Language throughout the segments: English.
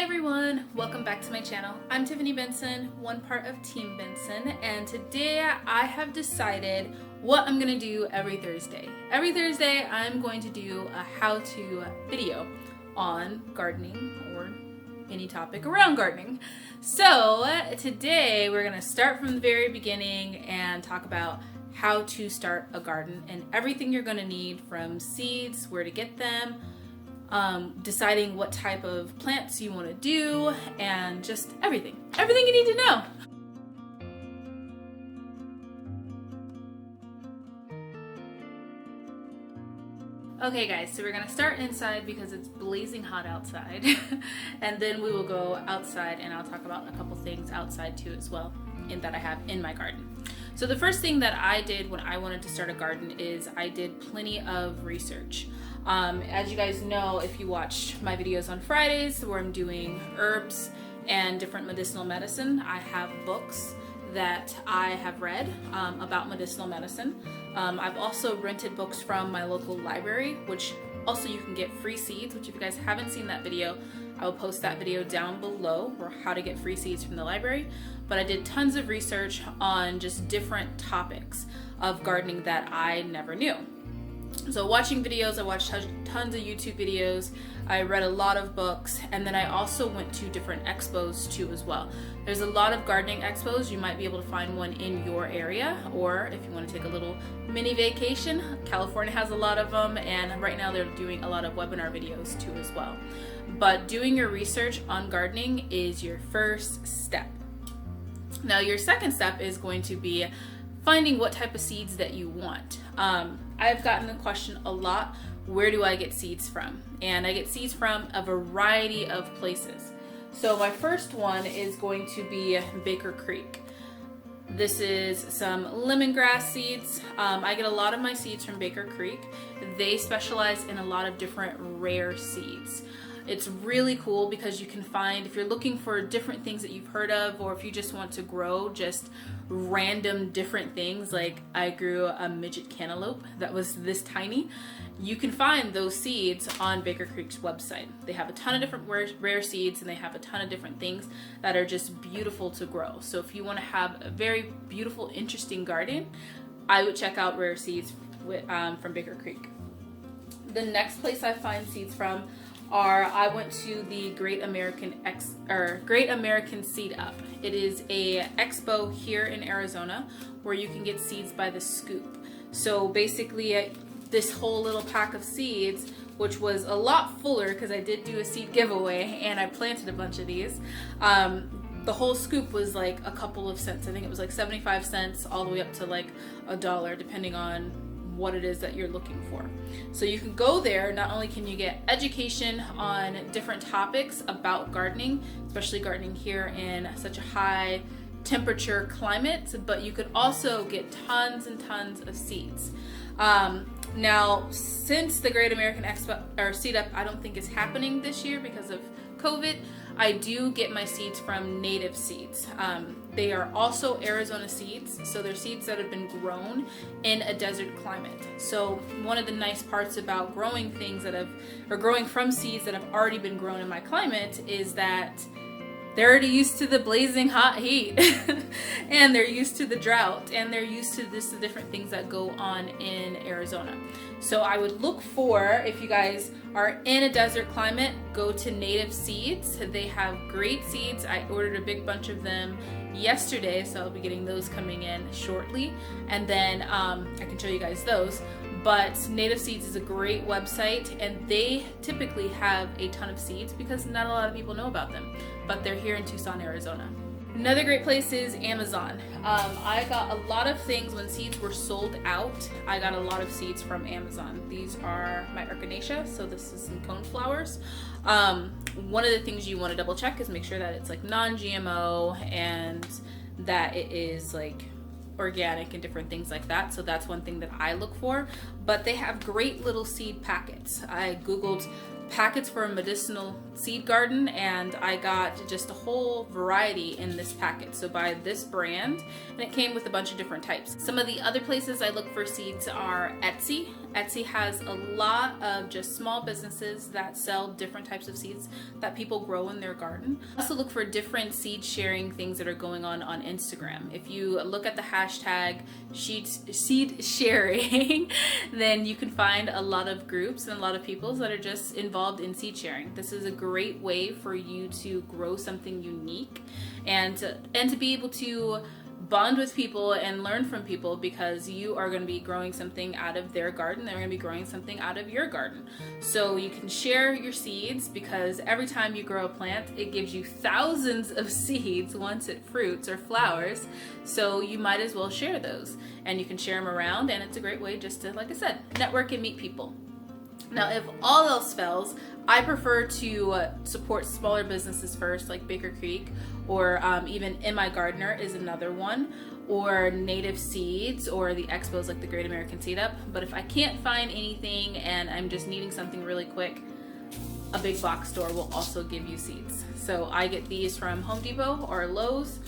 Hi everyone, welcome back to my channel. I'm Tiffany Benson, one part of Team Benson, and today I have decided what I'm gonna do every Thursday. Every Thursday I'm going to do a how-to video on gardening or any topic around gardening. So today we're gonna start from the very beginning and talk about how to start a garden and everything you're gonna need, from seeds, where to get them, deciding what type of plants you want to do, and just everything you need to know. Okay guys, so we're gonna start inside because it's blazing hot outside and then we will go outside and I'll talk about a couple things outside too as well that I have in my garden. So the first thing that I did when I wanted to start a garden is I did plenty of research. As you guys know, if you watched my videos on Fridays where I'm doing herbs and different medicinal medicine, I have books that I have read about medicinal medicine. I've also rented books from my local library, which also you can get free seeds, which if you guys haven't seen that video, I will post that video down below, or how to get free seeds from the library. But I did tons of research on just different topics of gardening that I never knew. So watching videos, I watched tons of YouTube videos, I read a lot of books, and then I also went to different expos too as well. There's a lot of gardening expos. You might be able to find one in your area, or if you want to take a little mini vacation, California has a lot of them, and right now they're doing a lot of webinar videos too as well. But doing your research on gardening is your first step. Now your second step is going to be finding what type of seeds that you want. I've gotten the question a lot, where do I get seeds from? And I get seeds from a variety of places. So my first one is going to be Baker Creek. This is some lemongrass seeds. I get a lot of my seeds from Baker Creek. They specialize in a lot of different rare seeds. It's really cool because you can find, if you're looking for different things that you've heard of, or if you just want to grow just random different things, like I grew a midget cantaloupe that was this tiny, you can find those seeds on Baker Creek's website. They have a ton of different rare seeds, and they have a ton of different things that are just beautiful to grow. So if you want to have a very beautiful, interesting garden, I would check out rare seeds from Baker Creek. The next place I find seeds from I went to the Great American Seed Up. It is a expo here in Arizona where you can get seeds by the scoop. So basically this whole little pack of seeds, which was a lot fuller because I did do a seed giveaway and I planted a bunch of these, the whole scoop was like a couple of cents. I think it was like 75 cents all the way up to like $1, depending on what it is that you're looking for. So you can go there. Not only can you get education on different topics about gardening, especially gardening here in such a high temperature climate, but you could also get tons and tons of seeds. Now, since the Great American Seed Up, I don't think is happening this year because of COVID, I do get my seeds from Native Seeds. They are also Arizona seeds, so they're seeds that have been grown in a desert climate. So one of the nice parts about growing things growing from seeds that have already been grown in my climate is that they're already used to the blazing hot heat and they're used to the drought, and they're used to the different things that go on in Arizona. So I would look for, if you guys are in a desert climate, go to Native Seeds. They have great seeds. I ordered a big bunch of them yesterday, so I'll be getting those coming in shortly, and then I can show you guys those. But Native Seeds is a great website, and they typically have a ton of seeds because not a lot of people know about them, but they're here in Tucson, Arizona. Another great place is Amazon. I got a lot of things when seeds were sold out. I got a lot of seeds from Amazon. These are my echinacea, so this is some coneflowers. One of the things you want to double check is make sure that it's like non-GMO and that it is like organic and different things like that. So that's one thing that I look for. But they have great little seed packets. I googled packets for a medicinal seed garden, and I got just a whole variety in this packet. So by this brand, and it came with a bunch of different types. Some of the other places I look for seeds are Etsy. Etsy has a lot of just small businesses that sell different types of seeds that people grow in their garden. Also look for different seed sharing things that are going on Instagram. If you look at the hashtag seed sharing, then you can find a lot of groups and a lot of people that are just involved in seed sharing. This is a great way for you to grow something unique and to be able to bond with people and learn from people, because you are going to be growing something out of their garden. They're going to be growing something out of your garden. So you can share your seeds, because every time you grow a plant, it gives you thousands of seeds once it fruits or flowers. So you might as well share those, and you can share them around, and it's a great way just to, like I said, network and meet people. Now, if all else fails, I prefer to support smaller businesses first, like Baker Creek, or even In My Gardener is another one, or Native Seeds, or the expos like the Great American Seed Up. But if I can't find anything and I'm just needing something really quick, a big box store will also give you seeds. So I get these from Home Depot or Lowe's.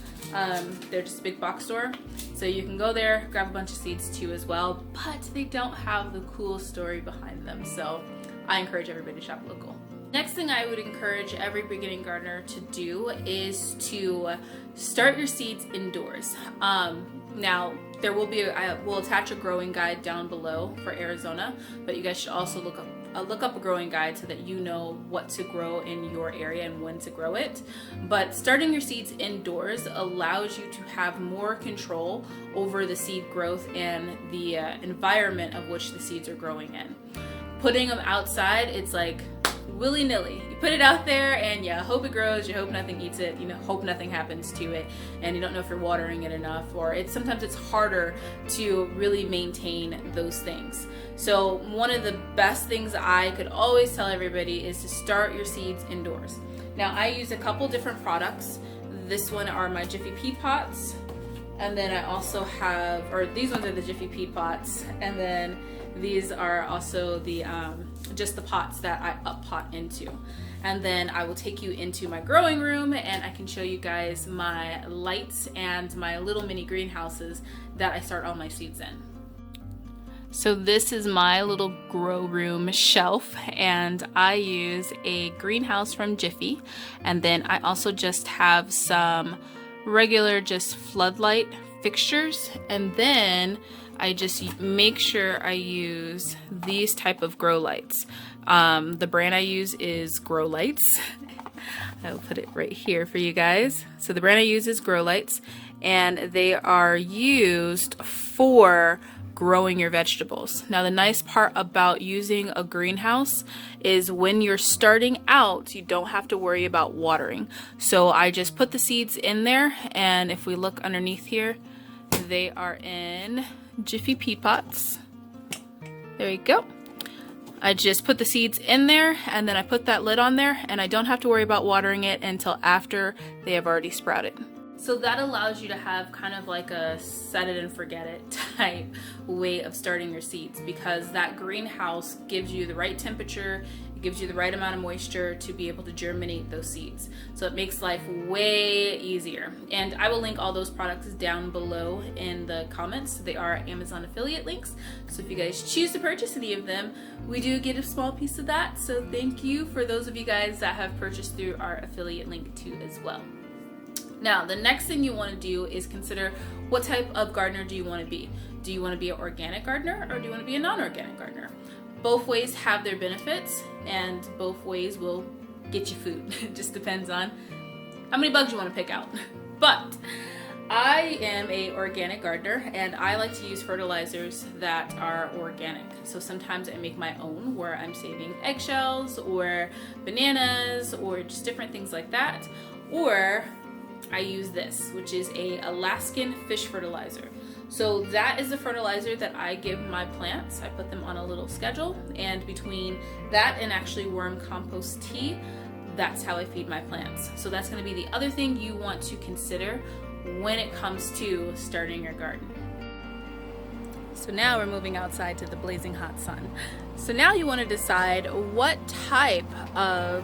They're just a big box store, so you can go there, grab a bunch of seeds too as well, but they don't have the cool story behind them, so I encourage everybody to shop local. Next thing I would encourage every beginning gardener to do is to start your seeds indoors. Now there will be I will attach a growing guide down below for Arizona, but you guys should also look up a growing guide so that you know what to grow in your area and when to grow it. But starting your seeds indoors allows you to have more control over the seed growth and the environment of which the seeds are growing in. Putting them outside, it's like willy-nilly. You put it out there and you hope it grows, you hope nothing eats it, you know, hope nothing happens to it, and you don't know if you're watering it enough, or sometimes it's harder to really maintain those things. So one of the best things I could always tell everybody is to start your seeds indoors. Now I use a couple different products. This one are my Jiffy Peat Pots, and then I also have, or these ones are the Jiffy Peat Pots, and then these are also the just the pots that I up pot into. And then I will take you into my growing room and I can show you guys my lights and my little mini greenhouses that I start all my seeds in. So this is my little grow room shelf, and I use a greenhouse from Jiffy, and then I also just have some regular just floodlight fixtures, and then I just make sure I use these type of grow lights. The brand I use is Grow Lights. I'll put it right here for you guys. So the brand I use is Grow Lights, and they are used for growing your vegetables. Now the nice part about using a greenhouse is when you're starting out, you don't have to worry about watering. So I just put the seeds in there, and if we look underneath here, they are in Jiffy Peat Pots. There you go. I just put the seeds in there, and then I put that lid on there, and I don't have to worry about watering it until after they have already sprouted. So that allows you to have kind of like a set it and forget it type way of starting your seeds, because that greenhouse gives you the right temperature, it gives you the right amount of moisture to be able to germinate those seeds. So it makes life way easier. And I will link all those products down below in the comments. They are Amazon affiliate links. So if you guys choose to purchase any of them, we do get a small piece of that. So thank you for those of you guys that have purchased through our affiliate link too as well. Now, the next thing you want to do is consider what type of gardener do you want to be. Do you want to be an organic gardener, or do you want to be a non-organic gardener? Both ways have their benefits, and both ways will get you food. It just depends on how many bugs you want to pick out. But I am an organic gardener, and I like to use fertilizers that are organic. So sometimes I make my own, where I'm saving eggshells or bananas or just different things like that. Or I use this, which is a Alaskan fish fertilizer. So that is the fertilizer that I give my plants. I put them on a little schedule, and between that and actually worm compost tea, that's how I feed my plants. So that's going to be the other thing you want to consider when it comes to starting your garden. So now we're moving outside to the blazing hot sun. So now you want to decide what type of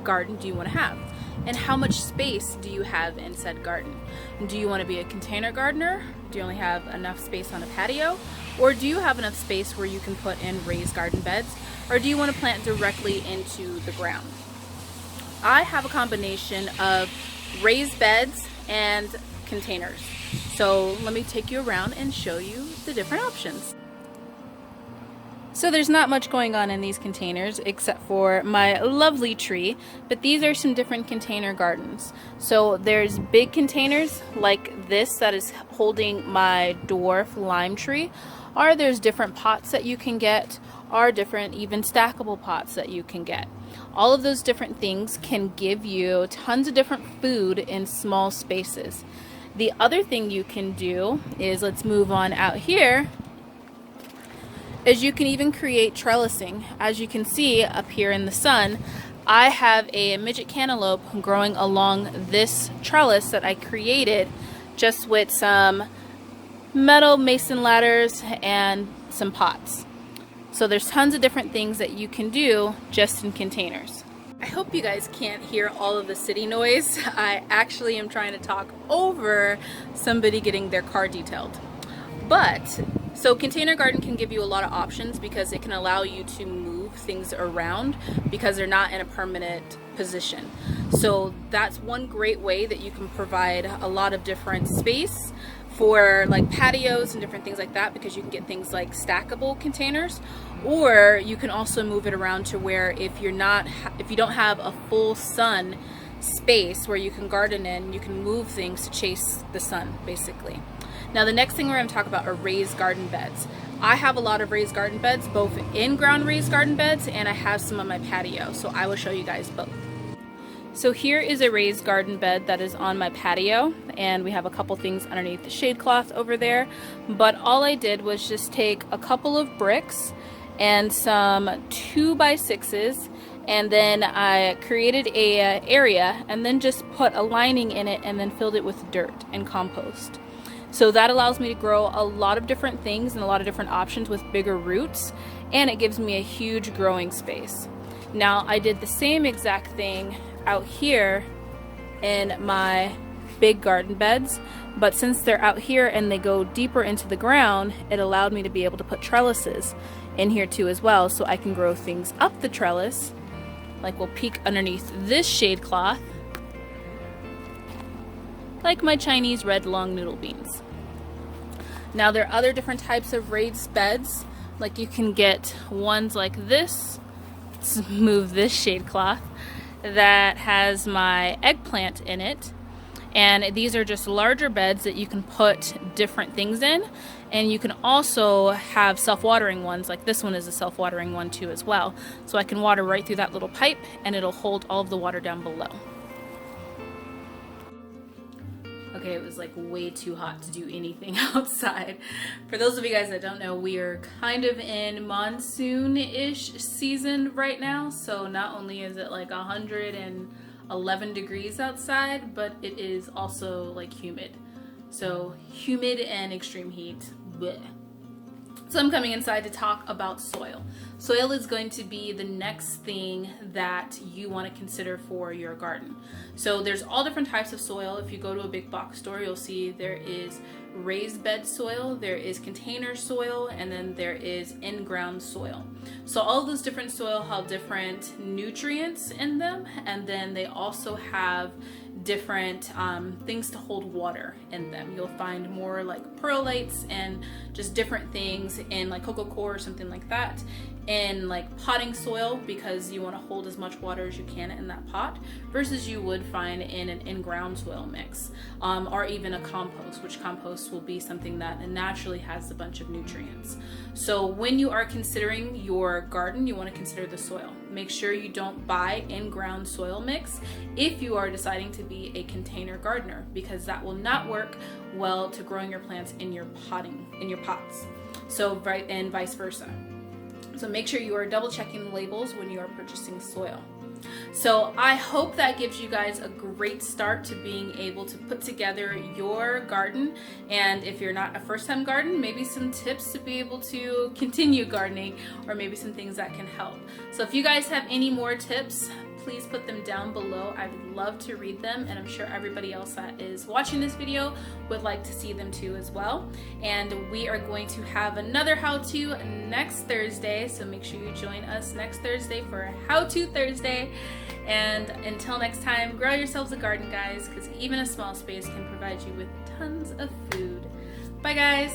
garden do you want to have. and how much space do you have in said garden. Do you want to be a container gardener? Do you only have enough space on a patio? Or do you have enough space where you can put in raised garden beds? Or do you want to plant directly into the ground? I have a combination of raised beds and containers. So let me take you around and show you the different options. So there's not much going on in these containers except for my lovely tree, but these are some different container gardens. So there's big containers like this that is holding my dwarf lime tree, or there's different pots that you can get, or different even stackable pots that you can get. All of those different things can give you tons of different food in small spaces. The other thing you can do is, let's move on out here, is you can even create trellising. As you can see up here in the sun, I have a midget cantaloupe growing along this trellis that I created just with some metal mason ladders and some pots. So there's tons of different things that you can do just in containers. I hope you guys can't hear all of the city noise. I actually am trying to talk over somebody getting their car detailed. So container garden can give you a lot of options because it can allow you to move things around because they're not in a permanent position. So that's one great way that you can provide a lot of different space for like patios and different things like that, because you can get things like stackable containers, or you can also move it around to where if you don't have a full sun space where you can garden in, you can move things to chase the sun basically. Now the next thing we're going to talk about are raised garden beds. I have a lot of raised garden beds, both in-ground raised garden beds, and I have some on my patio, so I will show you guys both. So here is a raised garden bed that is on my patio, and we have a couple things underneath the shade cloth over there, but all I did was just take a couple of bricks and some 2x6s, and then I created a area and then just put a lining in it and then filled it with dirt and compost. So that allows me to grow a lot of different things and a lot of different options with bigger roots, and it gives me a huge growing space. Now I did the same exact thing out here in my big garden beds, but since they're out here and they go deeper into the ground, it allowed me to be able to put trellises in here too as well, so I can grow things up the trellis, like we'll peek underneath this shade cloth, like my Chinese red long noodle beans. Now there are other different types of raised beds, like you can get ones like this, let's move this shade cloth, that has my eggplant in it, and these are just larger beds that you can put different things in, and you can also have self-watering ones, like this one is a self-watering one too as well, so I can water right through that little pipe and it'll hold all of the water down below. Okay, it was like way too hot to do anything outside. For those of you guys that don't know, we are kind of in monsoon-ish season right now. So not only is it like 111 degrees outside, but it is also like humid. So humid and extreme heat. Blech. So I'm coming inside to talk about soil. Soil is going to be the next thing that you want to consider for your garden. So there's all different types of soil. If you go to a big box store, you'll see there is raised bed soil, there is container soil, and then there is in-ground soil. So all those different soil have different nutrients in them, and then they also have different things to hold water in them. You'll find more like perlites and just different things in like cocoa coir or something like that in like potting soil, because you want to hold as much water as you can in that pot, versus you would find in an in-ground soil mix, or even a compost, which compost will be something that naturally has a bunch of nutrients. So when you are considering your garden, you want to consider the soil. Make sure you don't buy in-ground soil mix if you are deciding to be a container gardener, because that will not work well to growing your plants in your pots. So and vice versa. So make sure you are double checking the labels when you are purchasing soil. So I hope that gives you guys a great start to being able to put together your garden. And if you're not a first-time gardener, maybe some tips to be able to continue gardening, or maybe some things that can help. So if you guys have any more tips, please put them down below. I would love to read them, and I'm sure everybody else that is watching this video would like to see them too as well. And we are going to have another how-to next Thursday, so make sure you join us next Thursday for a How-To Thursday. And until next time, grow yourselves a garden, guys, because even a small space can provide you with tons of food. Bye, guys.